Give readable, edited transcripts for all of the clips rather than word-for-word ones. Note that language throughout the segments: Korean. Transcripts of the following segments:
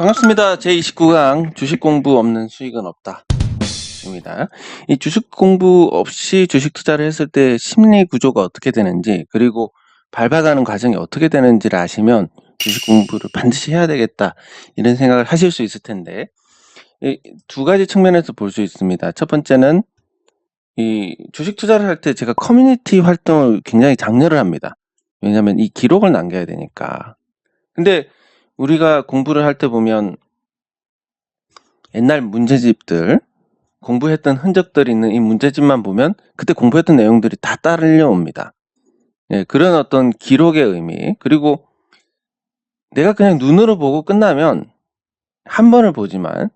반갑습니다. 제29강 주식 공부 없는 수익은 없다 입니다. 이 주식 공부 없이 주식 투자를 했을 때 심리 구조가 어떻게 되는지, 그리고 밟아가는 과정이 어떻게 되는지를 아시면 주식 공부를 반드시 해야 되겠다, 이런 생각을 하실 수 있을 텐데, 이 두 가지 측면에서 볼 수 있습니다. 첫 번째는 이 주식 투자를 할 때 제가 커뮤니티 활동을 굉장히 장려를 합니다. 왜냐하면 이 기록을 남겨야 되니까. 근데 우리가 공부를 할 때 보면 옛날 문제집들, 공부했던 흔적들이 있는 이 문제집만 보면 그때 공부했던 내용들이 다 따라려옵니다. 예, 그런 어떤 기록의 의미, 그리고 내가 그냥 눈으로 보고 끝나면 한 번을 보지만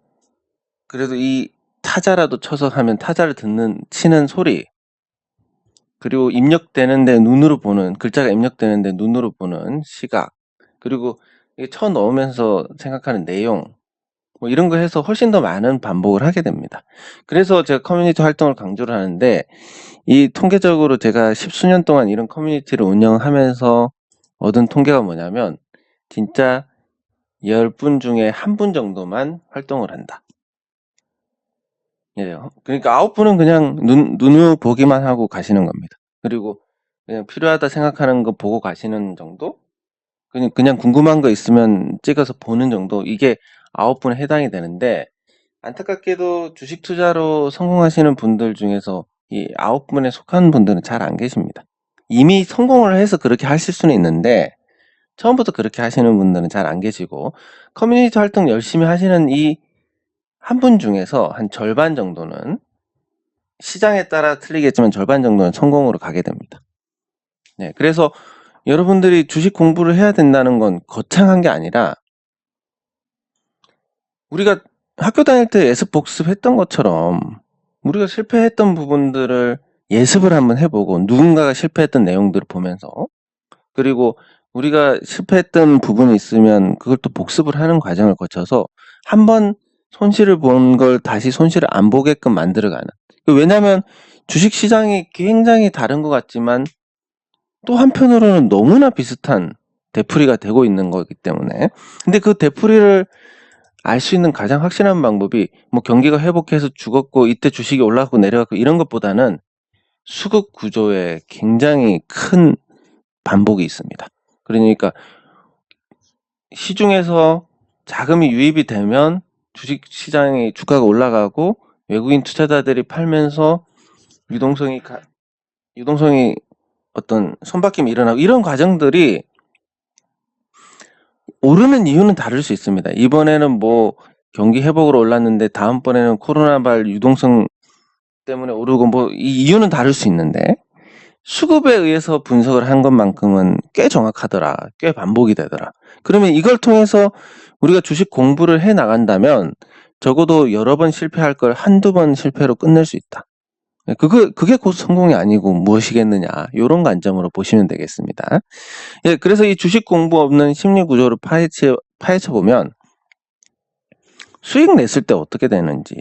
그래도 이 타자라도 쳐서 하면 타자를 치는 소리, 그리고 입력되는데 눈으로 보는, 글자가 입력되는데 눈으로 보는 시각, 그리고 이게 쳐 넣으면서 생각하는 내용, 뭐 이런 거 해서 훨씬 더 많은 반복을 하게 됩니다. 그래서 제가 커뮤니티 활동을 강조를 하는데, 이 통계적으로 제가 10수년 동안 이런 커뮤니티를 운영하면서 얻은 통계가 뭐냐면, 진짜 10분 중에 1분 정도만 활동을 한다. 예, 그러니까 9분은 그냥 눈으로 보기만 하고 가시는 겁니다. 그리고 그냥 필요하다 생각하는 거 보고 가시는 정도? 그냥 궁금한 거 있으면 찍어서 보는 정도? 이게 9분에 해당이 되는데, 안타깝게도 주식 투자로 성공하시는 분들 중에서 이 9분에 속한 분들은 잘 안 계십니다. 이미 성공을 해서 그렇게 하실 수는 있는데, 처음부터 그렇게 하시는 분들은 잘 안 계시고, 커뮤니티 활동 열심히 하시는 이 한 분 중에서 한 절반 정도는, 시장에 따라 틀리겠지만 절반 정도는 성공으로 가게 됩니다. 네, 그래서 여러분들이 주식 공부를 해야 된다는 건 거창한 게 아니라, 우리가 학교 다닐 때 예습 복습했던 것처럼 우리가 실패했던 부분들을 예습을 한번 해보고, 누군가가 실패했던 내용들을 보면서, 그리고 우리가 실패했던 부분이 있으면 그걸 또 복습을 하는 과정을 거쳐서 한번 손실을 본 걸 다시 손실을 안 보게끔 만들어가는. 왜냐하면 주식시장이 굉장히 다른 것 같지만 또 한편으로는 너무나 비슷한 되풀이가 되고 있는 거기 때문에, 근데 그 되풀이를 알 수 있는 가장 확실한 방법이, 뭐 경기가 회복해서 죽었고 이때 주식이 올라가고 내려가고 이런 것보다는 수급 구조에 굉장히 큰 반복이 있습니다. 그러니까 시중에서 자금이 유입이 되면 주식시장의 주가가 올라가고, 외국인 투자자들이 팔면서 유동성이 어떤 손바뀜이 일어나고, 이런 과정들이 오르는 이유는 다를 수 있습니다. 이번에는 뭐 경기 회복으로 올랐는데 다음번에는 코로나발 유동성 때문에 오르고, 뭐 이 이유는 다를 수 있는데, 수급에 의해서 분석을 한 것만큼은 꽤 정확하더라, 꽤 반복이 되더라. 그러면 이걸 통해서 우리가 주식 공부를 해 나간다면 적어도 여러 번 실패할 걸 한두 번 실패로 끝낼 수 있다. 그게 곧 성공이 아니고 무엇이겠느냐, 이런 관점으로 보시면 되겠습니다. 예, 그래서 이 주식 공부 없는 심리 구조를 파헤쳐 보면 수익 냈을 때 어떻게 되는지,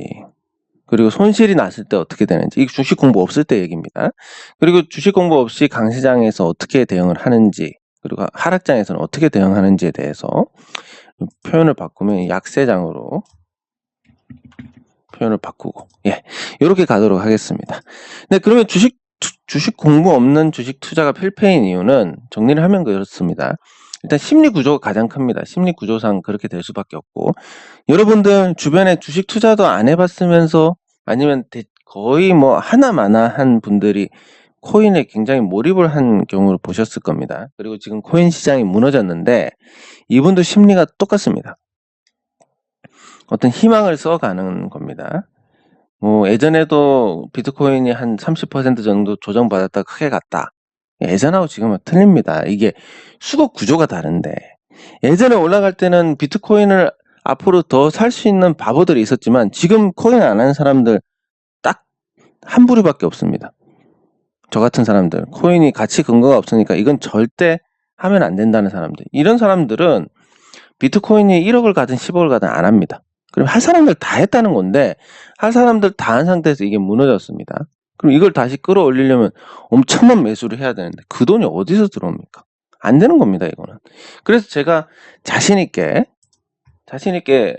그리고 손실이 났을 때 어떻게 되는지, 이 주식 공부 없을 때 얘기입니다. 그리고 주식 공부 없이 강시장에서 어떻게 대응을 하는지, 그리고 하락장에서는 어떻게 대응하는지에 대해서 표현을 바꾸면 약세장으로 표현을 바꾸고, 예, 이렇게 가도록 하겠습니다. 네, 그러면 주식 공부 없는 주식 투자가 필패인 이유는, 정리를 하면 그렇습니다. 일단 심리 구조가 가장 큽니다. 심리 구조상 그렇게 될 수밖에 없고, 여러분들 주변에 주식 투자도 안 해봤으면서, 아니면 거의 뭐 하나마나 한 분들이 코인에 굉장히 몰입을 한 경우를 보셨을 겁니다. 그리고 지금 코인 시장이 무너졌는데 이분도 심리가 똑같습니다. 어떤 희망을 써가는 겁니다. 뭐 예전에도 비트코인이 한 30% 정도 조정받았다 크게 갔다. 예전하고 지금은 틀립니다. 이게 수급 구조가 다른데, 예전에 올라갈 때는 비트코인을 앞으로 더 살 수 있는 바보들이 있었지만, 지금 코인 안 하는 사람들 딱 한 부류밖에 없습니다. 저 같은 사람들, 코인이 가치 근거가 없으니까 이건 절대 하면 안 된다는 사람들, 이런 사람들은 비트코인이 1억을 가든 10억을 가든 안 합니다. 그럼 할 사람들 다 했다는 건데, 할 사람들 다 한 상태에서 이게 무너졌습니다. 그럼 이걸 다시 끌어올리려면 엄청난 매수를 해야 되는데 그 돈이 어디서 들어옵니까? 안 되는 겁니다, 이거는. 그래서 제가 자신 있게 자신 있게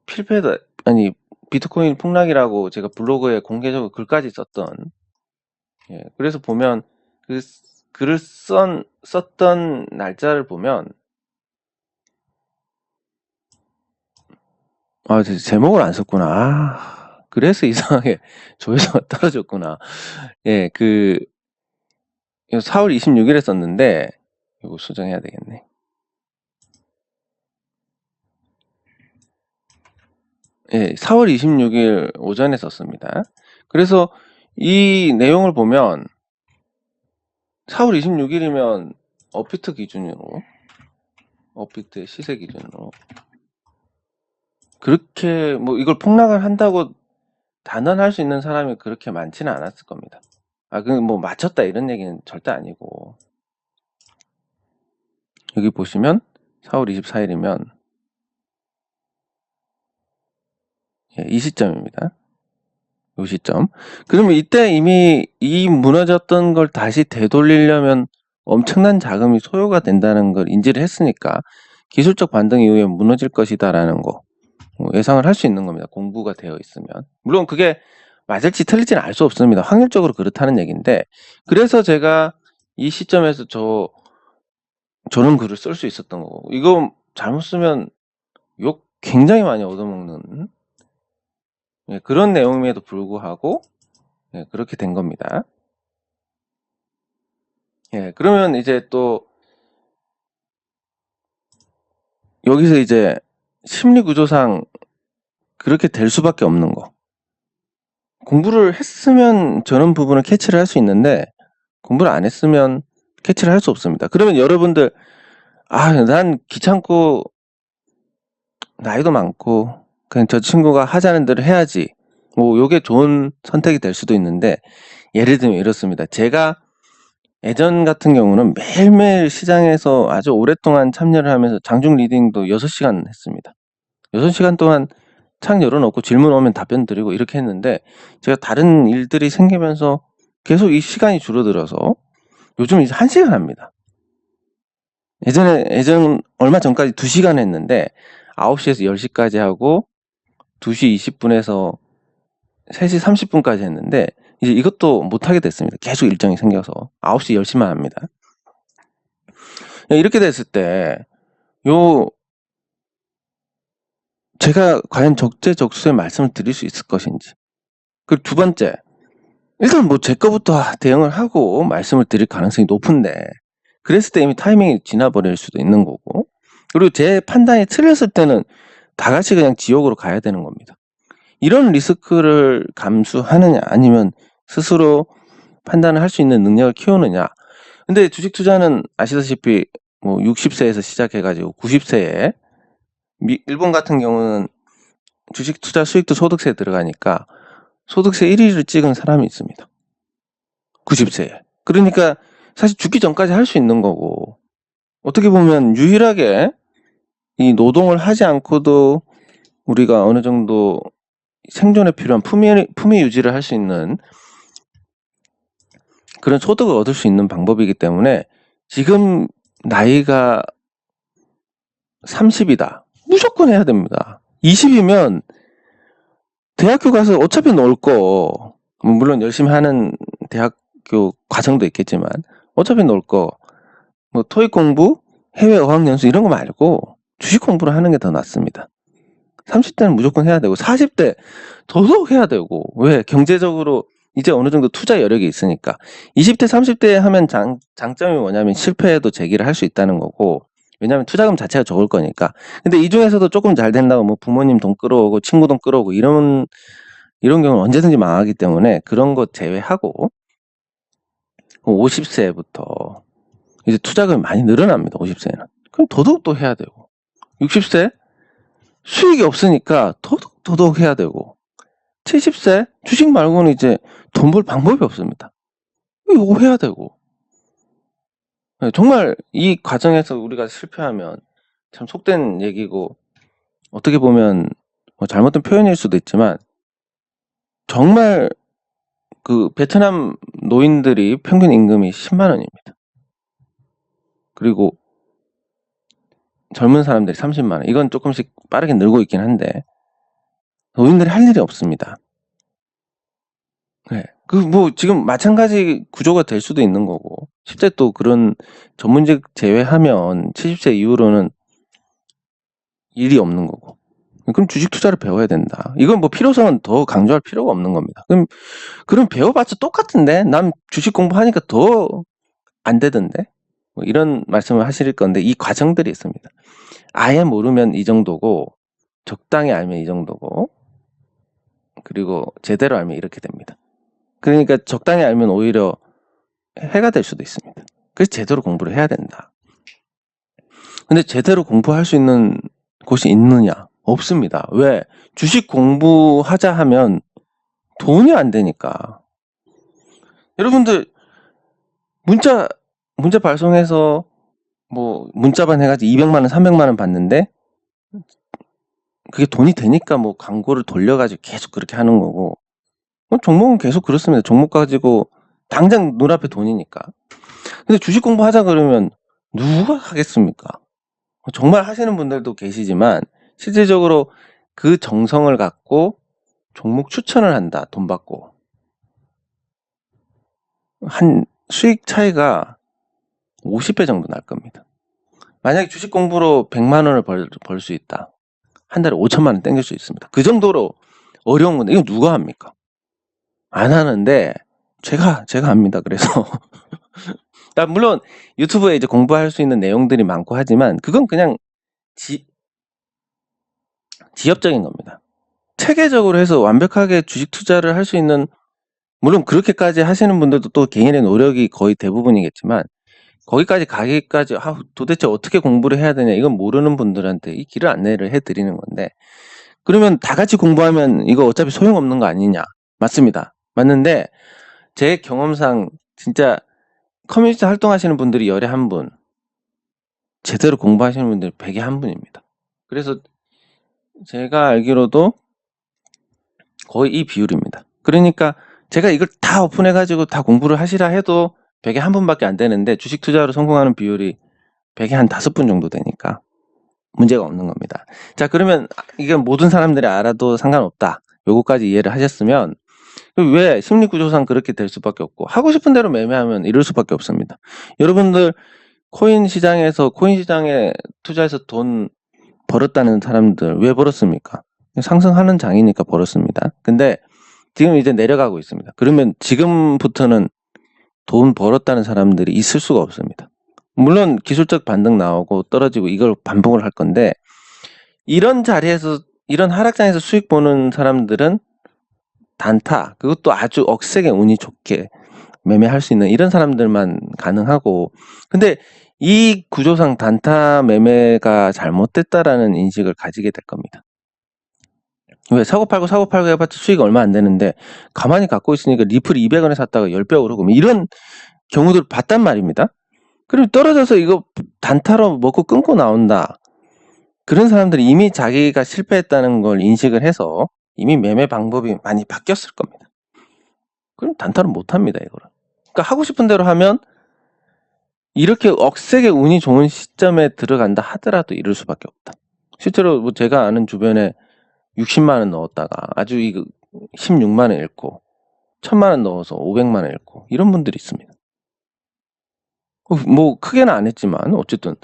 필패다, 아니, 비트코인 폭락이라고 제가 블로그에 공개적으로 글까지 썼던, 예, 그래서 보면 그 글을 썼던 날짜를 보면, 아, 제목을 안 썼구나. 아, 그래서 이상하게 조회수가 떨어졌구나. 예, 4월 26일에 썼는데, 이거 수정해야 되겠네. 예, 4월 26일 오전에 썼습니다. 그래서 이 내용을 보면 4월 26일이면 업비트 기준으로, 업비트의 시세 기준으로 그렇게 뭐 이걸 폭락을 한다고 단언할 수 있는 사람이 그렇게 많지는 않았을 겁니다. 아, 그 뭐 맞췄다 이런 얘기는 절대 아니고, 여기 보시면 4월 24일이면 이 시점입니다. 이 시점. 그러면 이때 이미 이 무너졌던 걸 다시 되돌리려면 엄청난 자금이 소요가 된다는 걸 인지를 했으니까 기술적 반등 이후에 무너질 것이다라는 거 예상을 할 수 있는 겁니다. 공부가 되어 있으면. 물론 그게 맞을지 틀릴지는 알 수 없습니다. 확률적으로 그렇다는 얘기인데, 그래서 제가 이 시점에서 저런 글을 쓸 수 있었던 거고, 이거 잘못 쓰면 욕 굉장히 많이 얻어먹는 그런 내용임에도 불구하고 그렇게 된 겁니다. 예, 그러면 이제 또 여기서 이제 심리 구조상 그렇게 될 수밖에 없는 거. 공부를 했으면 저런 부분을 캐치를 할 수 있는데 공부를 안 했으면 캐치를 할 수 없습니다. 그러면 여러분들, 아, 난 귀찮고 나이도 많고 그냥 저 친구가 하자는 대로 해야지. 뭐 요게 좋은 선택이 될 수도 있는데, 예를 들면 이렇습니다. 제가 예전 같은 경우는 매일매일 시장에서 아주 오랫동안 참여를 하면서 장중 리딩도 6시간 했습니다. 6시간 동안 창 열어놓고 질문 오면 답변 드리고 이렇게 했는데, 제가 다른 일들이 생기면서 계속 이 시간이 줄어들어서 요즘 이제 1시간 합니다. 예전 얼마 전까지 2시간 했는데 9시에서 10시까지 하고 2시 20분에서 3시 30분까지 했는데 이제 이것도 못하게 됐습니다. 계속 일정이 생겨서 9시 10시만 합니다. 이렇게 됐을 때 제가 과연 적재적소에 말씀을 드릴 수 있을 것인지. 그리고 두 번째, 일단 뭐 제 거부터 대응을 하고 말씀을 드릴 가능성이 높은데, 그랬을 때 이미 타이밍이 지나버릴 수도 있는 거고, 그리고 제 판단이 틀렸을 때는 다 같이 그냥 지옥으로 가야 되는 겁니다. 이런 리스크를 감수하느냐, 아니면 스스로 판단을 할 수 있는 능력을 키우느냐. 근데 주식 투자는 아시다시피 뭐 60세에서 시작해가지고 90세에, 일본 같은 경우는 주식 투자 수익도 소득세에 들어가니까 소득세 1위를 찍은 사람이 있습니다. 90세에. 그러니까 사실 죽기 전까지 할 수 있는 거고, 어떻게 보면 유일하게 이 노동을 하지 않고도 우리가 어느 정도 생존에 필요한 품위 유지를 할 수 있는 그런 소득을 얻을 수 있는 방법이기 때문에, 지금 나이가 30이다. 무조건 해야 됩니다. 20이면 대학교 가서 어차피 놀 거, 물론 열심히 하는 대학교 과정도 있겠지만 어차피 놀 거, 뭐 토익 공부, 해외 어학연수 이런 거 말고 주식 공부를 하는 게 더 낫습니다. 30대는 무조건 해야 되고 40대 더더욱 해야 되고, 왜? 경제적으로 이제 어느 정도 투자 여력이 있으니까. 20대 30대에 하면 장점이 뭐냐면 실패해도 재기를 할 수 있다는 거고, 왜냐면 투자금 자체가 적을 거니까. 근데 이 중에서도 조금 잘 된다고 뭐 부모님 돈 끌어오고 친구 돈 끌어오고 이런 경우는 언제든지 망하기 때문에 그런 것 제외하고 50세부터 이제 투자금이 많이 늘어납니다. 50세는. 그럼 더더욱 또 해야 되고, 60세 수익이 없으니까 더더욱 해야 되고, 70세 주식 말고는 이제 돈 벌 방법이 없습니다. 이거 해야 되고. 정말 이 과정에서 우리가 실패하면 참 속된 얘기고, 어떻게 보면 뭐 잘못된 표현일 수도 있지만, 정말 그 베트남 노인들이 평균 임금이 10만 원입니다. 그리고 젊은 사람들이 30만 원. 이건 조금씩 빠르게 늘고 있긴 한데 노인들이 할 일이 없습니다. 네. 뭐 지금 마찬가지 구조가 될 수도 있는 거고 실제 또 그런 전문직 제외하면 70세 이후로는 일이 없는 거고 그럼 주식 투자를 배워야 된다. 이건 뭐 필요성은 더 강조할 필요가 없는 겁니다. 그럼 배워봤자 똑같은데 난 주식 공부하니까 더 안 되던데 뭐 이런 말씀을 하실 건데 이 과정들이 있습니다. 아예 모르면 이 정도고 적당히 알면 이 정도고 그리고 제대로 알면 이렇게 됩니다. 그러니까 적당히 알면 오히려 해가 될 수도 있습니다. 그래서 제대로 공부를 해야 된다. 근데 제대로 공부할 수 있는 곳이 있느냐? 없습니다. 왜? 주식 공부하자 하면 돈이 안 되니까. 여러분들 문자 발송해서 뭐 문자반 해가지고 200만 원, 300만 원 받는데 그게 돈이 되니까 뭐 광고를 돌려가지고 계속 그렇게 하는 거고 종목은 계속 그렇습니다. 종목 가지고 당장 눈앞에 돈이니까. 근데 주식 공부하자 그러면 누가 하겠습니까? 정말 하시는 분들도 계시지만 실질적으로 그 정성을 갖고 종목 추천을 한다. 돈 받고. 한 수익 차이가 50배 정도 날 겁니다. 만약에 주식 공부로 100만 원을 벌 수 있다. 한 달에 5천만 원 땡길 수 있습니다. 그 정도로 어려운 건데 이거 누가 합니까? 안 하는데 제가 합니다. 그래서 물론 유튜브에 이제 공부할 수 있는 내용들이 많고 하지만 그건 그냥 지엽적인 겁니다. 체계적으로 해서 완벽하게 주식 투자를 할 수 있는 물론 그렇게까지 하시는 분들도 또 개인의 노력이 거의 대부분이겠지만 거기까지 가기까지 도대체 어떻게 공부를 해야 되냐 이건 모르는 분들한테 이 길을 안내를 해드리는 건데 그러면 다 같이 공부하면 이거 어차피 소용없는 거 아니냐? 맞습니다. 맞는데 제 경험상 진짜 커뮤니티 활동하시는 분들이 열에 한 분, 제대로 공부하시는 분들이 100에 한 분입니다. 그래서 제가 알기로도 거의 이 비율입니다. 그러니까 제가 이걸 다 오픈해가지고 다 공부를 하시라 해도 100에 한 분밖에 안 되는데 주식 투자로 성공하는 비율이 100에 한 5분 정도 되니까 문제가 없는 겁니다. 자, 그러면 이건 모든 사람들이 알아도 상관없다. 요거까지 이해를 하셨으면 왜 심리구조상 그렇게 될 수밖에 없고 하고 싶은 대로 매매하면 이럴 수밖에 없습니다. 여러분들 코인 시장에 투자해서 돈 벌었다는 사람들 왜 벌었습니까? 상승하는 장이니까 벌었습니다. 근데 지금 이제 내려가고 있습니다. 그러면 지금부터는 돈 벌었다는 사람들이 있을 수가 없습니다. 물론 기술적 반등 나오고 떨어지고 이걸 반복을 할 건데 이런 자리에서 이런 하락장에서 수익 보는 사람들은 단타 그것도 아주 억세게 운이 좋게 매매할 수 있는 이런 사람들만 가능하고 근데 이 구조상 단타 매매가 잘못됐다라는 인식을 가지게 될 겁니다. 왜 사고 팔고 해봤자 수익 얼마 안 되는데 가만히 갖고 있으니까 리플 200원에 샀다가 10배 오르고 뭐 이런 경우들 봤단 말입니다. 그리고 떨어져서 이거 단타로 먹고 끊고 나온다. 그런 사람들이 이미 자기가 실패했다는 걸 인식을 해서 이미 매매 방법이 많이 바뀌었을 겁니다. 그럼 단타로 못합니다. 이거를. 그러니까 하고 싶은 대로 하면 이렇게 억세게 운이 좋은 시점에 들어간다 하더라도 이럴 수밖에 없다. 실제로 뭐 제가 아는 주변에 60만 원 넣었다가 아주 이거 16만 원 잃고 1000만 원 넣어서 500만 원 잃고 이런 분들이 있습니다. 뭐 크게는 안 했지만 어쨌든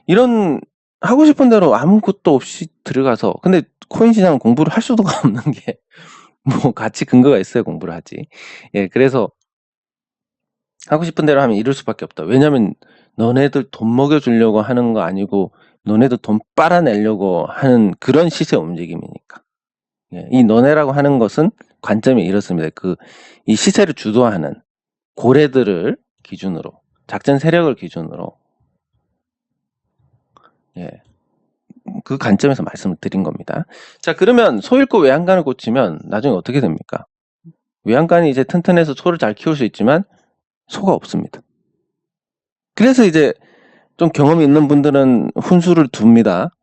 이런 하고 싶은 대로 아무것도 없이 들어가서 근데 코인 시장은 공부를 할 수도 없는 게 뭐 같이 근거가 있어야 공부를 하지. 예, 그래서 하고 싶은 대로 하면 이럴 수밖에 없다. 왜냐면 너네들 돈 먹여주려고 하는 거 아니고 너네들 돈 빨아내려고 하는 그런 시세 움직임이니까. 예, 이 너네라고 하는 것은 관점이 이렇습니다. 이 시세를 주도하는 고래들을 기준으로 작전 세력을 기준으로 예, 그 관점에서 말씀을 드린 겁니다. 자, 그러면 소 잃고 외양간을 고치면 나중에 어떻게 됩니까? 외양간이 이제 튼튼해서 소를 잘 키울 수 있지만 소가 없습니다. 그래서 이제 좀 경험이 있는 분들은 훈수를 둡니다.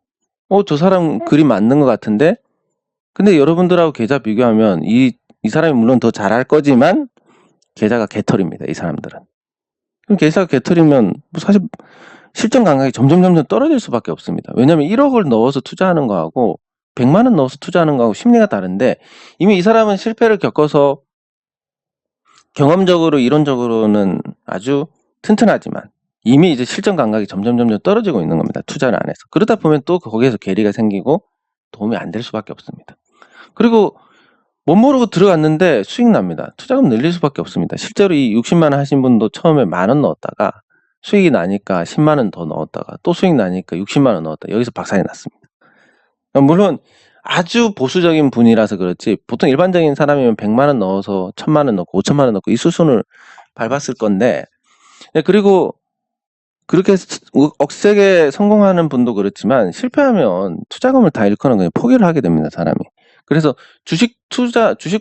저 사람 글이 맞는 것 같은데 근데 여러분들하고 계좌 비교하면 이 사람이 물론 더 잘할 거지만 계좌가 개털입니다. 이 사람들은. 그럼 계좌가 개털이면 뭐 사실 실전 감각이 점점 떨어질 수밖에 없습니다. 왜냐하면 1억을 넣어서 투자하는 거하고 100만 원 넣어서 투자하는 거하고 심리가 다른데, 이미 이 사람은 실패를 겪어서 경험적으로 이론적으로는 아주 튼튼하지만 이미 이제 실전 감각이 점점 떨어지고 있는 겁니다. 투자를 안 해서. 그러다 보면 또 거기에서 괴리가 생기고 도움이 안 될 수밖에 없습니다. 그리고 못 모르고 들어갔는데 수익 납니다. 투자금 늘릴 수밖에 없습니다. 실제로 이 60만 원 하신 분도 처음에 10,000원 넣었다가 수익이 나니까 10만 원 더 넣었다가 또 수익 나니까 60만 원 넣었다. 여기서 박살이 났습니다. 물론 아주 보수적인 분이라서 그렇지 보통 일반적인 사람이면 100만 원 넣어서 1,000만 원 넣고 5천만 원 넣고 이 수순을 밟았을 건데, 그리고 그렇게 억세게 성공하는 분도 그렇지만 실패하면 투자금을 다 잃거나 그냥 포기를 하게 됩니다, 사람이. 그래서 주식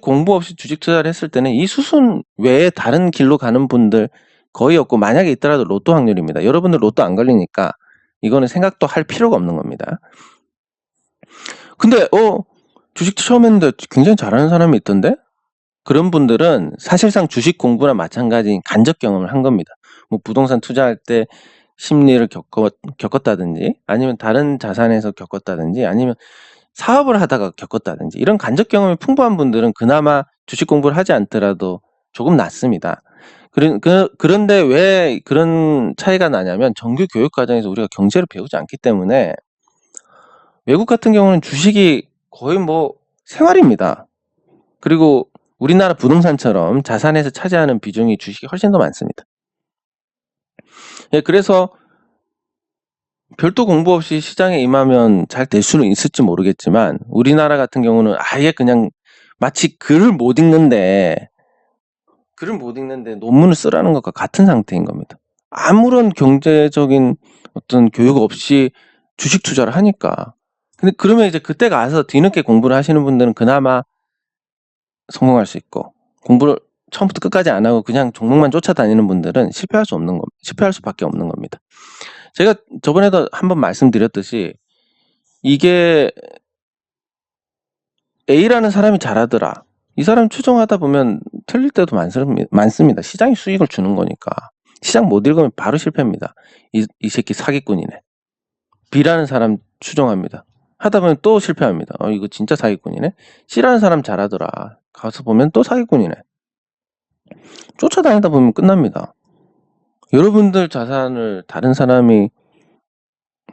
공부 없이 주식 투자를 했을 때는 이 수순 외에 다른 길로 가는 분들 거의 없고, 만약에 있더라도 로또 확률입니다. 여러분들 로또 안 걸리니까 이거는 생각도 할 필요가 없는 겁니다. 근데 주식 처음 했는데 굉장히 잘하는 사람이 있던데? 그런 분들은 사실상 주식 공부나 마찬가지인 간접 경험을 한 겁니다. 뭐 부동산 투자할 때 심리를 겪었다든지, 아니면 다른 자산에서 겪었다든지, 아니면 사업을 하다가 겪었다든지, 이런 간접 경험이 풍부한 분들은 그나마 주식 공부를 하지 않더라도 조금 낫습니다. 그런데 왜 그런 차이가 나냐면, 정규 교육 과정에서 우리가 경제를 배우지 않기 때문에. 외국 같은 경우는 주식이 거의 뭐 생활입니다. 그리고 우리나라 부동산처럼 자산에서 차지하는 비중이 주식이 훨씬 더 많습니다. 그래서 별도 공부 없이 시장에 임하면 잘 될 수는 있을지 모르겠지만, 우리나라 같은 경우는 아예 그냥 마치 글을 못 읽는데 논문을 쓰라는 것과 같은 상태인 겁니다. 아무런 경제적인 어떤 교육 없이 주식 투자를 하니까. 근데 그러면 이제 그때 가서 뒤늦게 공부를 하시는 분들은 그나마 성공할 수 있고, 공부를 처음부터 끝까지 안 하고 그냥 종목만 쫓아다니는 분들은 실패할 수밖에 없는 겁니다. 제가 저번에도 한번 말씀드렸듯이, 이게 A라는 사람이 잘하더라, 이 사람 추종하다 보면 틀릴 때도 많습니다. 시장이 수익을 주는 거니까. 시장 못 읽으면 바로 실패입니다. 이 새끼 사기꾼이네. B라는 사람 추종합니다. 하다 보면 또 실패합니다. 이거 진짜 사기꾼이네. C라는 사람 잘하더라, 가서 보면 또 사기꾼이네. 쫓아다니다 보면 끝납니다. 여러분들 자산을 다른 사람이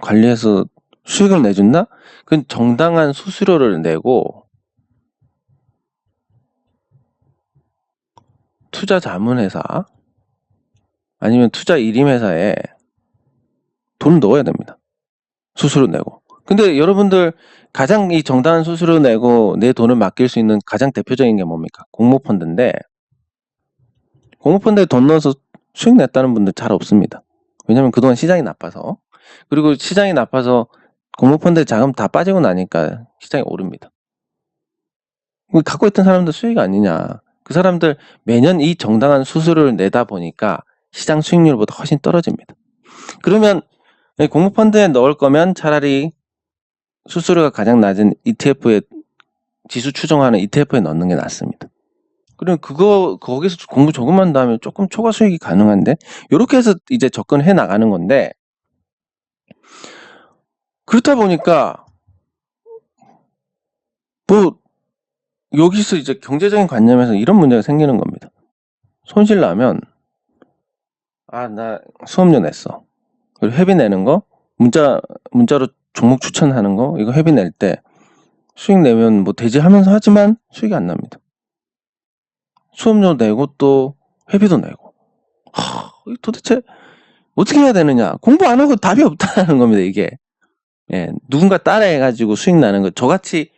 관리해서 수익을 내준다? 그건 정당한 수수료를 내고 투자 자문회사 아니면 투자 일임회사에 돈 넣어야 됩니다. 수수료 내고. 근데 여러분들 가장 이 정당한 수수료 내고 내 돈을 맡길 수 있는 가장 대표적인 게 뭡니까? 공모펀드인데, 공모펀드에 돈 넣어서 수익 냈다는 분들 잘 없습니다. 왜냐면 그동안 시장이 나빠서. 그리고 시장이 나빠서 공모펀드에 자금 다 빠지고 나니까 시장이 오릅니다. 갖고 있던 사람들 수익 아니냐. 그 사람들 매년 이 정당한 수수료를 내다 보니까 시장 수익률보다 훨씬 떨어집니다. 그러면 공모펀드에 넣을 거면 차라리 수수료가 가장 낮은 ETF에, 지수 추종하는 ETF에 넣는 게 낫습니다. 그럼 거기서 공부 조금 한 다음에 조금 초과 수익이 가능한데, 이렇게 해서 이제 접근해 나가는 건데, 그렇다 보니까 뭐 여기서 이제 경제적인 관념에서 이런 문제가 생기는 겁니다. 손실 나면, 나 수업료 냈어. 그리고 회비 내는 거, 문자로 종목 추천하는 거, 이거 회비 낼 때 수익 내면 뭐 되지 하면서 하지만 수익이 안 납니다. 수업료 내고 또 회비도 내고. 도대체 어떻게 해야 되느냐. 공부 안 하고 답이 없다는 겁니다, 이게. 누군가 따라해가지고 수익 나는 거. 저같이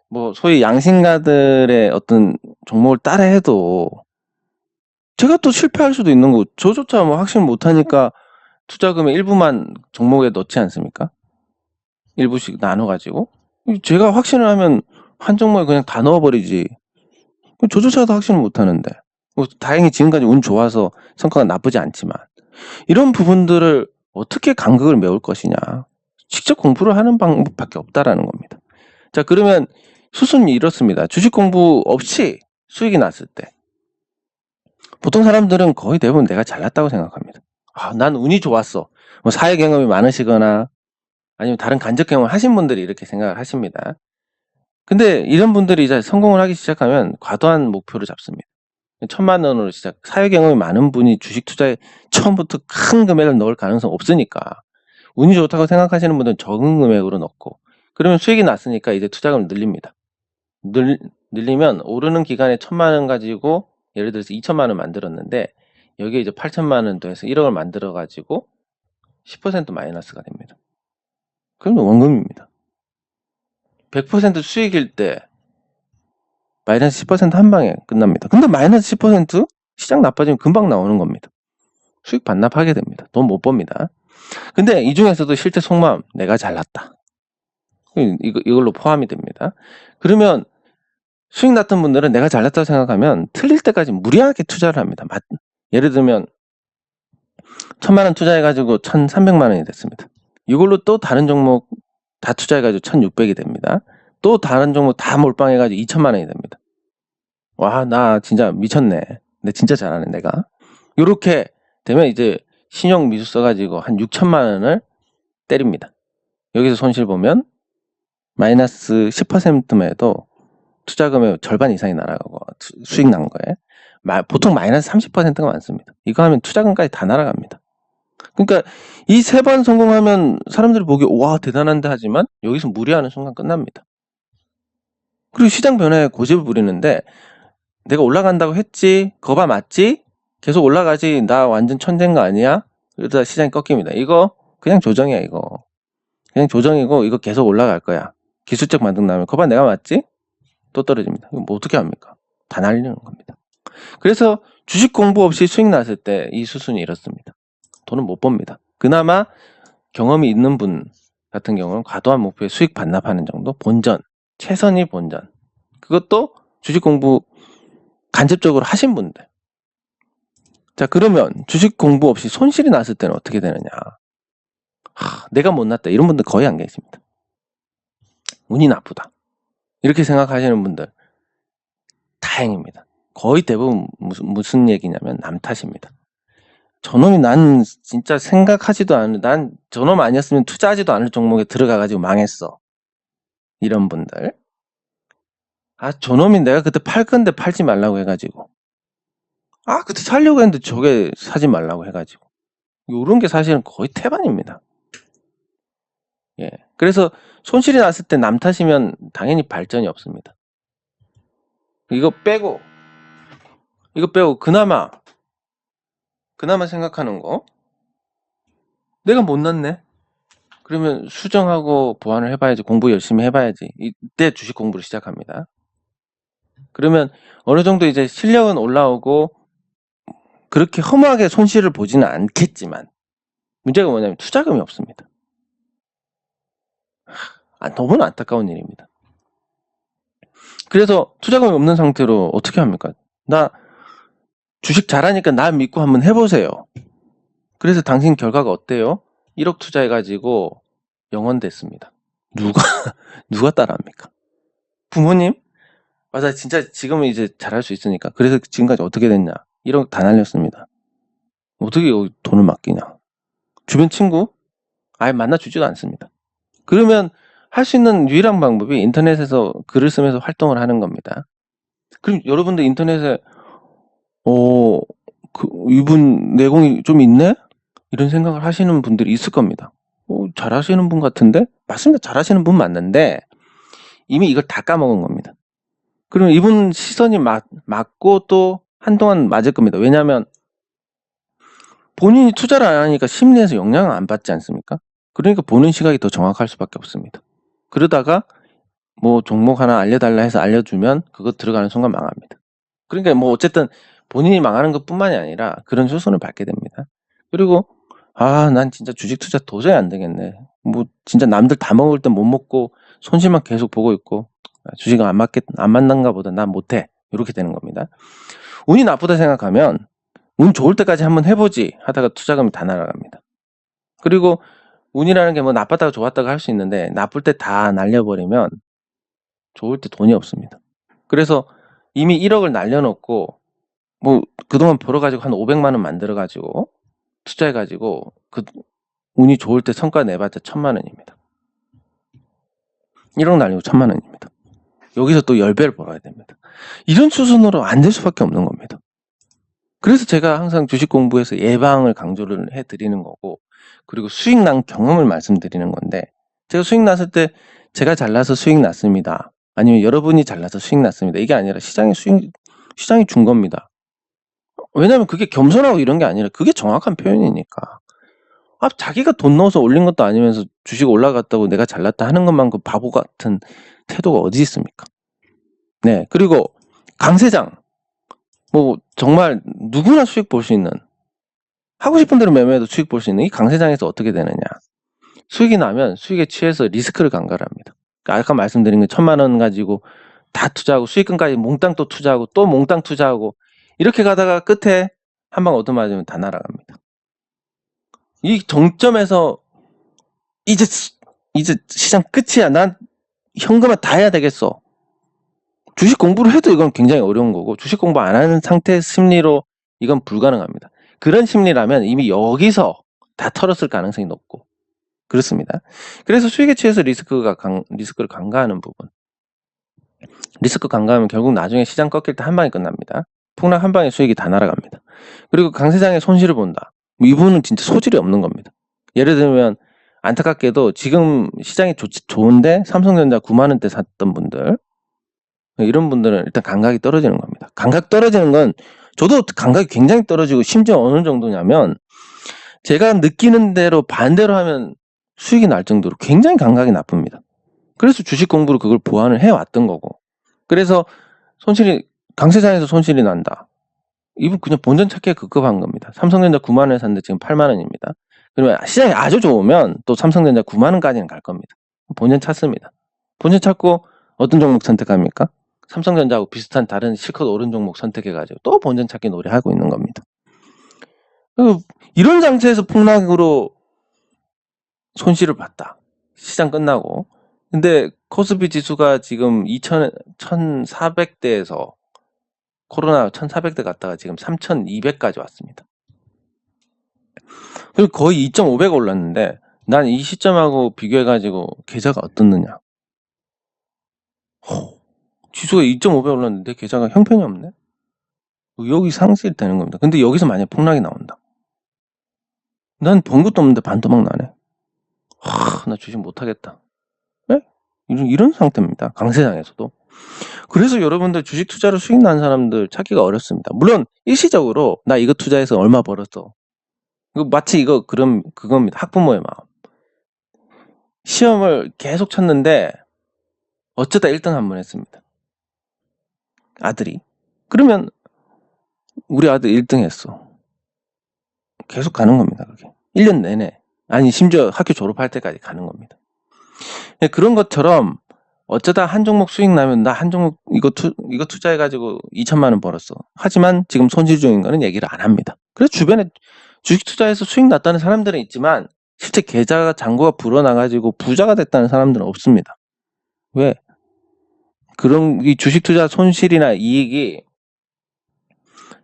뭐 소위 양심가들의 어떤 종목을 따라해도 제가 또 실패할 수도 있는 거고, 저조차 뭐 확신 못하니까 투자금의 일부만 종목에 넣지 않습니까? 일부씩 나눠가지고. 제가 확신을 하면 한 종목에 그냥 다 넣어버리지. 저조차도 확신을 못하는데. 다행히 지금까지 운 좋아서 성과가 나쁘지 않지만, 이런 부분들을 어떻게 간극을 메울 것이냐. 직접 공부를 하는 방법밖에 없다라는 겁니다. 자, 그러면 수순이 이렇습니다. 주식 공부 없이 수익이 났을 때 보통 사람들은 거의 대부분 내가 잘났다고 생각합니다. 난 운이 좋았어. 뭐 사회 경험이 많으시거나 아니면 다른 간접 경험을 하신 분들이 이렇게 생각을 하십니다. 근데 이런 분들이 이제 성공을 하기 시작하면 과도한 목표를 잡습니다. 1,000만 원으로 시작. 사회 경험이 많은 분이 주식 투자에 처음부터 큰 금액을 넣을 가능성 없으니까 운이 좋다고 생각하시는 분들은 적은 금액으로 넣고, 그러면 수익이 났으니까 이제 투자금을 늘립니다. 늘리면 오르는 기간에 1,000만 원 가지고 예를 들어서 2천만 원 만들었는데 여기에 이제 8천만 원 더해서 1억을 만들어 가지고 10% 마이너스가 됩니다. 그러면 원금입니다. 100% 수익일 때 마이너스 10% 한 방에 끝납니다. 근데 마이너스 10% 시장 나빠지면 금방 나오는 겁니다. 수익 반납하게 됩니다. 돈 못 법니다. 근데 이 중에서도 실제 속마음, 내가 잘났다. 이걸로 포함이 됩니다. 그러면 수익 났던 분들은 내가 잘났다고 생각하면 틀릴 때까지 무리하게 투자를 합니다. 예를 들면 1,000만 원 투자해가지고 1,300만 원이 됐습니다. 이걸로 또 다른 종목 다 투자해가지고 1,600이 됩니다. 또 다른 종목 다 몰빵해가지고 2,000만 원이 됩니다. 와, 나 진짜 미쳤네. 근데 진짜 잘하네, 내가. 요렇게 되면 이제 신용 미수 써가지고 한 6천만 원을 때립니다. 여기서 손실 보면 마이너스 10%만 해도 투자금의 절반 이상이 날아가고 수익 난 거에 보통 마이너스 30%가 많습니다. 이거 하면 투자금까지 다 날아갑니다. 그러니까 이 3번 성공하면 사람들이 보기에 와 대단한데 하지만 여기서 무리하는 순간 끝납니다. 그리고 시장 변화에 고집을 부리는데 내가 올라간다고 했지, 거봐 맞지? 계속 올라가지, 나 완전 천재인 거 아니야? 그러다 시장이 꺾입니다. 이거 그냥 조정이야. 이거 그냥 조정이고 이거 계속 올라갈 거야. 기술적 반등 나면 거봐 내가 맞지? 또 떨어집니다. 이거 뭐 어떻게 합니까? 다 날리는 겁니다. 그래서 주식 공부 없이 수익 났을 때 이 수순이 이렇습니다. 돈은 못 법니다. 그나마 경험이 있는 분 같은 경우는 과도한 목표에 수익 반납하는 정도, 본전, 최선이 본전. 그것도 주식 공부 간접적으로 하신 분들. 자, 그러면 주식 공부 없이 손실이 났을 때는 어떻게 되느냐? 내가 못났다. 이런 분들 거의 안 계십니다. 운이 나쁘다. 이렇게 생각하시는 분들 다행입니다. 거의 대부분 무슨 얘기냐면 남 탓입니다. 저놈이 난 진짜 생각하지도 않은, 난 저놈 아니었으면 투자하지도 않을 종목에 들어가가지고 망했어. 이런 분들. 저놈이 내가 그때 팔 건데 팔지 말라고 해가지고. 그때 살려고 했는데 저게 사지 말라고 해가지고. 요런 게 사실은 거의 태반입니다. 예. 그래서 손실이 났을 때 남 탓이면 당연히 발전이 없습니다. 이거 빼고 그나마 생각하는 거, 내가 못났네. 그러면 수정하고 보완을 해봐야지. 공부 열심히 해봐야지. 이때 주식 공부를 시작합니다. 그러면 어느 정도 이제 실력은 올라오고 그렇게 허무하게 손실을 보지는 않겠지만 문제가 뭐냐면 투자금이 없습니다. 너무나 안타까운 일입니다. 그래서 투자금이 없는 상태로 어떻게 합니까? 나 주식 잘하니까 나 믿고 한번 해보세요. 그래서 당신 결과가 어때요? 1억 투자해가지고 영원 됐습니다. 누가 따라합니까? 부모님? 맞아, 진짜 지금은 이제 잘할 수 있으니까. 그래서 지금까지 어떻게 됐냐? 1억 다 날렸습니다. 어떻게 여기 돈을 맡기냐? 주변 친구? 아예 만나주지도 않습니다. 그러면 할 수 있는 유일한 방법이 인터넷에서 글을 쓰면서 활동을 하는 겁니다. 그럼 여러분들 인터넷에 이분 내공이 좀 있네? 이런 생각을 하시는 분들이 있을 겁니다. 잘하시는 분 같은데? 맞습니다. 잘하시는 분 맞는데 이미 이걸 다 까먹은 겁니다. 그러면 이분 시선이 맞고 또 한동안 맞을 겁니다. 왜냐하면 본인이 투자를 안 하니까 심리에서 영향을 안 받지 않습니까? 그러니까 보는 시각이 더 정확할 수밖에 없습니다. 그러다가 뭐 종목 하나 알려달라 해서 알려주면 그거 들어가는 순간 망합니다. 그러니까 뭐 어쨌든 본인이 망하는 것뿐만이 아니라 그런 수순을 밟게 됩니다. 그리고 난 진짜 주식 투자 도저히 안 되겠네. 뭐 진짜 남들 다 먹을 땐 못 먹고 손실만 계속 보고 있고 주식은 안 맞는가 보다 난 못해. 이렇게 되는 겁니다. 운이 나쁘다 생각하면 운 좋을 때까지 한번 해보지 하다가 투자금이 다 날아갑니다. 그리고 운이라는 게 뭐 나빴다고 좋았다고 할 수 있는데 나쁠 때 다 날려버리면 좋을 때 돈이 없습니다. 그래서 이미 1억을 날려놓고 뭐 그동안 벌어가지고 한 500만 원 만들어가지고 투자해가지고 운이 좋을 때 성과 내봤자 1,000,000원입니다. 1억 날리고 1,000,000원입니다. 여기서 또 10배를 벌어야 됩니다. 이런 수순으로 안 될 수밖에 없는 겁니다. 그래서 제가 항상 주식 공부에서 예방을 강조를 해드리는 거고, 그리고 수익 난 경험을 말씀드리는 건데, 제가 수익 났을 때 제가 잘나서 수익 났습니다. 아니면 여러분이 잘나서 수익 났습니다. 이게 아니라 시장이 준 겁니다. 왜냐면 그게 겸손하고 이런 게 아니라 그게 정확한 표현이니까. 자기가 돈 넣어서 올린 것도 아니면서 주식 올라갔다고 내가 잘났다 하는 것만큼 바보 같은 태도가 어디 있습니까? 네, 그리고 강세장. 정말 누구나 수익 볼 수 있는, 하고 싶은 대로 매매해도 수익 볼 수 있는 이 강세장에서 어떻게 되느냐. 수익이 나면 수익에 취해서 리스크를 강탈합니다. 그러니까 아까 말씀드린 게 1,000,000원 가지고 다 투자하고 수익금까지 몽땅 또 투자하고 또 몽땅 투자하고 이렇게 가다가 끝에 한 방 얻어맞으면 다 날아갑니다. 이 정점에서 이제 시장 끝이야. 난 현금화 다 해야 되겠어. 주식 공부를 해도 이건 굉장히 어려운 거고, 주식 공부 안 하는 상태의 심리로 이건 불가능합니다. 그런 심리라면 이미 여기서 다 털었을 가능성이 높고 그렇습니다. 그래서 수익에 취해서 리스크를 간과하는 부분. 리스크 간과하면 결국 나중에 시장 꺾일 때 한 방에 끝납니다. 폭락 한 방에 수익이 다 날아갑니다. 그리고 강세장의 손실을 본다. 이분은 진짜 소질이 없는 겁니다. 예를 들면 안타깝게도 지금 시장이 좋은데 삼성전자 90,000원대 샀던 분들, 이런 분들은 일단 감각이 떨어지는 겁니다. 감각 떨어지는 건 저도 감각이 굉장히 떨어지고, 심지어 어느 정도냐면 제가 느끼는 대로 반대로 하면 수익이 날 정도로 굉장히 감각이 나쁩니다. 그래서 주식 공부로 그걸 보완을 해왔던 거고, 그래서 강세장에서 손실이 난다. 이분 그냥 본전 찾기에 급급한 겁니다. 삼성전자 90,000원에 샀는데 지금 80,000원입니다. 그러면 시장이 아주 좋으면 또 삼성전자 90,000원까지는 갈 겁니다. 본전 찾습니다. 본전 찾고 어떤 종목 선택합니까? 삼성전자하고 비슷한 다른 실컷 오른 종목 선택해가지고 또 본전 찾기 노래하고 있는 겁니다. 이런 상태에서 폭락으로 손실을 봤다. 시장 끝나고. 근데 코스피 지수가 지금 1,400대에서 코로나 1,400대 갔다가 지금 3,200까지 왔습니다. 그리고 거의 2.5배가 올랐는데, 난 이 시점하고 비교해가지고 계좌가 어떻느냐. 지수가 2.5배 올랐는데 계좌가 형편이 없네? 여기 상실이 되는 겁니다. 근데 여기서 만약 폭락이 나온다. 난 번 것도 없는데 반토막 나네. 나 주식 못하겠다. 네? 이런 상태입니다. 강세장에서도. 그래서 여러분들 주식 투자로 수익 난 사람들 찾기가 어렵습니다. 물론 일시적으로 나 이거 투자해서 얼마 벌었어. 마치 그겁니다. 학부모의 마음. 시험을 계속 쳤는데 어쩌다 1등 한 번 했습니다. 아들이. 그러면 우리 아들 1등 했어. 계속 가는 겁니다. 그게 1년 내내. 아니 심지어 학교 졸업할 때까지 가는 겁니다. 그런 것처럼 어쩌다 한 종목 수익 나면 나 한 종목 이거 투자해가지고 2,000,000원 벌었어. 하지만 지금 손실 중인 거는 얘기를 안 합니다. 그래서 주변에 주식 투자해서 수익 났다는 사람들은 있지만 실제 계좌가 잔고가 불어나가지고 부자가 됐다는 사람들은 없습니다. 왜? 이 주식 투자 손실이나 이익이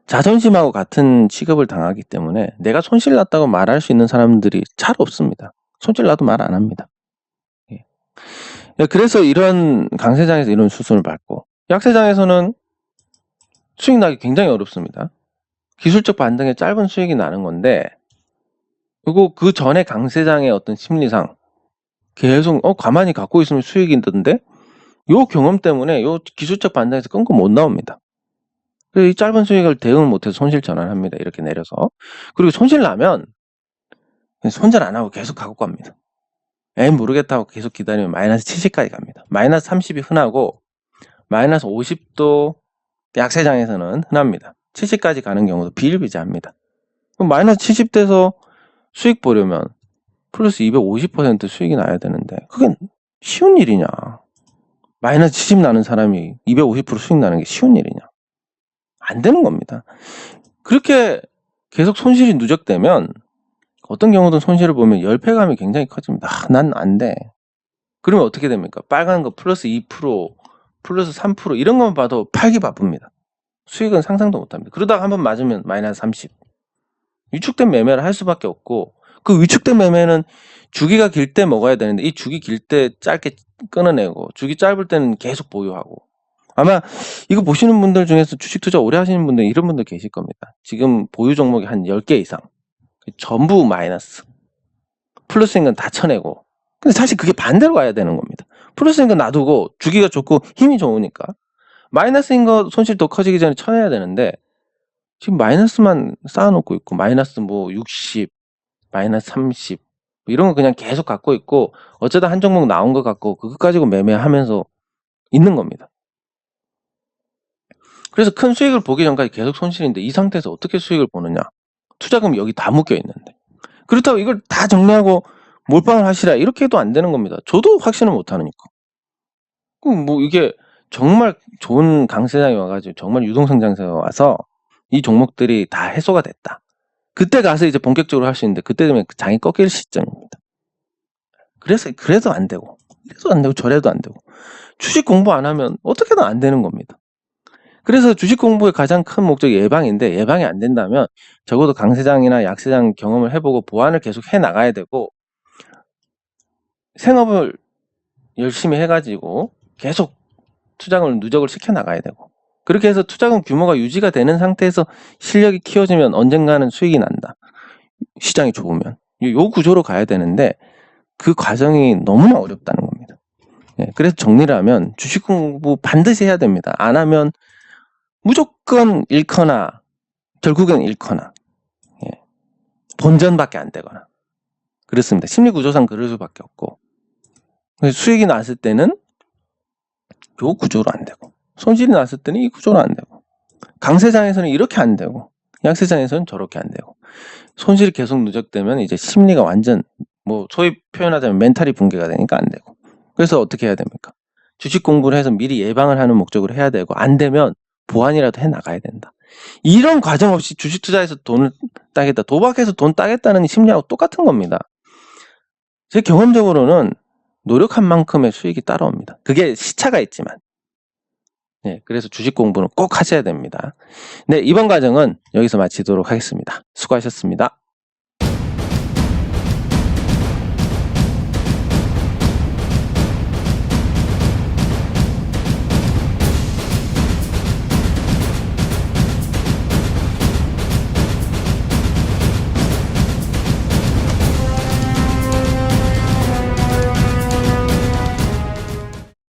자존심하고 같은 취급을 당하기 때문에 내가 손실 났다고 말할 수 있는 사람들이 잘 없습니다. 손실 나도 말 안 합니다. 그래서 이런 강세장에서 이런 수순을 밟고, 약세장에서는 수익 나기 굉장히 어렵습니다. 기술적 반등에 짧은 수익이 나는 건데, 그리고 그 전에 강세장의 어떤 심리상 계속 가만히 갖고 있으면 수익이 있던데 요 경험 때문에 요 기술적 반등에서 끊고 못 나옵니다. 그래서 이 짧은 수익을 대응을 못해서 손실 전환합니다. 이렇게 내려서. 그리고 손실 나면 손절 안 하고 계속 갖고 갑니다. 모르겠다고 계속 기다리면 마이너스 70까지 갑니다. 마이너스 30이 흔하고 마이너스 50도 약세장에서는 흔합니다. 70까지 가는 경우도 비일비재합니다. 그럼 마이너스 70 돼서 수익 보려면 플러스 250% 수익이 나야 되는데 그게 쉬운 일이냐. 마이너스 70 나는 사람이 250% 수익 나는 게 쉬운 일이냐. 안 되는 겁니다. 그렇게 계속 손실이 누적되면 어떤 경우든 손실을 보면 열패감이 굉장히 커집니다. 난 안 돼. 그러면 어떻게 됩니까? 빨간 거 플러스 2%, 플러스 3% 이런 것만 봐도 팔기 바쁩니다. 수익은 상상도 못합니다. 그러다가 한번 맞으면 마이너스 30. 위축된 매매를 할 수밖에 없고, 그 위축된 매매는 주기가 길 때 먹어야 되는데 이 주기 길 때 짧게 끊어내고 주기 짧을 때는 계속 보유하고. 아마 이거 보시는 분들 중에서 주식 투자 오래 하시는 분들 이런 분들 계실 겁니다. 지금 보유 종목이 한 10개 이상 전부 마이너스, 플러스인 건 다 쳐내고. 근데 사실 그게 반대로 가야 되는 겁니다. 플러스인 건 놔두고 주기가 좋고 힘이 좋으니까 마이너스인 거 손실 더 커지기 전에 쳐내야 되는데 지금 마이너스만 쌓아놓고 있고, 마이너스 뭐 60, 마이너스 30 이런 거 그냥 계속 갖고 있고, 어쩌다 한 종목 나온 거 갖고 그거 가지고 매매하면서 있는 겁니다. 그래서 큰 수익을 보기 전까지 계속 손실인데 이 상태에서 어떻게 수익을 보느냐. 투자금이 여기 다 묶여 있는데. 그렇다고 이걸 다 정리하고 몰빵을 하시라 이렇게 해도 안 되는 겁니다. 저도 확신을 못 하니까. 그럼 뭐 이게 정말 좋은 강세장이 와가지고 정말 유동성 장세가 와서 이 종목들이 다 해소가 됐다. 그때 가서 이제 본격적으로 할 수 있는데 그때 되면 장이 꺾일 시점입니다. 그래도 안 되고, 이래도 안 되고, 저래도 안 되고, 주식 공부 안 하면 어떻게든 안 되는 겁니다. 그래서 주식 공부의 가장 큰 목적이 예방인데, 예방이 안 된다면 적어도 강세장이나 약세장 경험을 해보고 보완을 계속 해 나가야 되고, 생업을 열심히 해가지고 계속 투자금을 누적을 시켜 나가야 되고, 그렇게 해서 투자금 규모가 유지가 되는 상태에서 실력이 키워지면 언젠가는 수익이 난다. 시장이 좋으면. 요 구조로 가야 되는데 그 과정이 너무나 어렵다는 겁니다. 예, 그래서 정리를 하면 주식 공부 반드시 해야 됩니다. 안 하면 무조건 잃거나 결국엔 잃거나, 예, 본전밖에 안 되거나 그렇습니다. 심리구조상 그럴 수밖에 없고, 수익이 났을 때는 요 구조로 안 되고, 손실이 났을 때는 이 구조로 안 되고, 강세장에서는 이렇게 안 되고, 약세장에서는 저렇게 안 되고, 손실이 계속 누적되면 이제 심리가 완전 뭐 소위 표현하자면 멘탈이 붕괴가 되니까 안 되고. 그래서 어떻게 해야 됩니까? 주식 공부를 해서 미리 예방을 하는 목적으로 해야 되고, 안 되면 보완이라도 해 나가야 된다. 이런 과정 없이 주식 투자해서 돈을 따겠다, 도박해서 돈 따겠다는 심리하고 똑같은 겁니다. 제 경험적으로는 노력한 만큼의 수익이 따라옵니다. 그게 시차가 있지만. 네, 그래서 주식 공부는 꼭 하셔야 됩니다. 네, 이번 과정은 여기서 마치도록 하겠습니다. 수고하셨습니다.